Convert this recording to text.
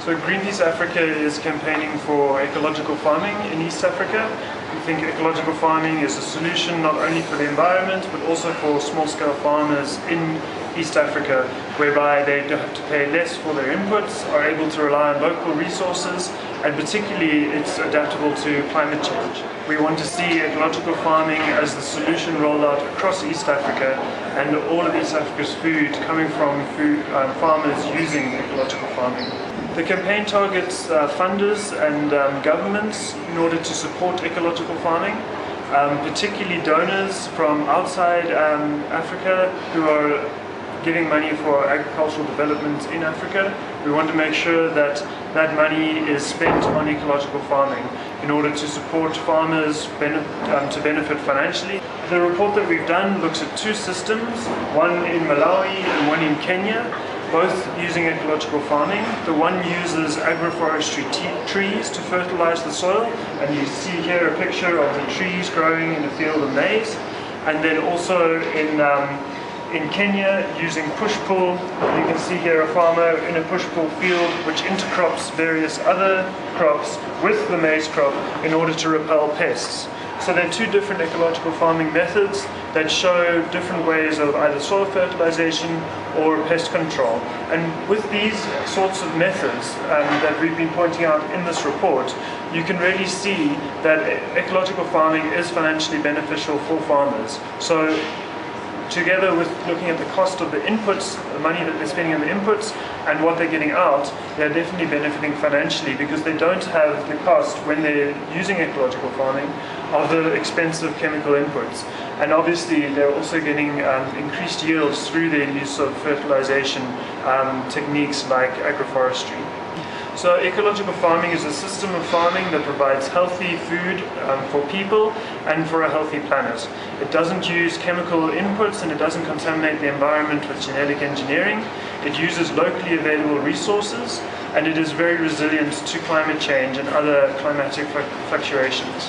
So Greenpeace Africa is campaigning for ecological farming in East Africa. We think ecological farming is a solution not only for the environment but also for small-scale farmers in East Africa, whereby they don't have to pay less for their inputs, are able to rely on local resources, and particularly it's adaptable to climate change. We want to see ecological farming as the solution rolled out across East Africa, and all of East Africa's food coming from farmers using ecological farming. The campaign targets funders and governments in order to support ecological farming, particularly donors from outside Africa who are giving money for agricultural development in Africa. We want to make sure that that money is spent on ecological farming in order to support farmers to benefit financially. The report that we've done looks at two systems, one in Malawi and one in Kenya, both using ecological farming. The one uses agroforestry trees to fertilize the soil, and you see here a picture of the trees growing in a field of maize. And then also in Kenya, using push-pull, you can see here a farmer in a push-pull field which intercrops various other crops with the maize crop in order to repel pests. So there are two different ecological farming methods that show different ways of either soil fertilization or pest control. And with these sorts of methods that we've been pointing out in this report, you can really see that ecological farming is financially beneficial for farmers. So together with looking at the cost of the inputs, the money that they're spending on the inputs, and what they're getting out, they're definitely benefiting financially because they don't have the cost when they're using ecological farming of the expensive chemical inputs. And obviously they're also getting increased yields through their use of fertilization techniques like agroforestry. So ecological farming is a system of farming that provides healthy food for people and for a healthy planet. It doesn't use chemical inputs and it doesn't contaminate the environment with genetic engineering. It uses locally available resources, and it is very resilient to climate change and other climatic fluctuations.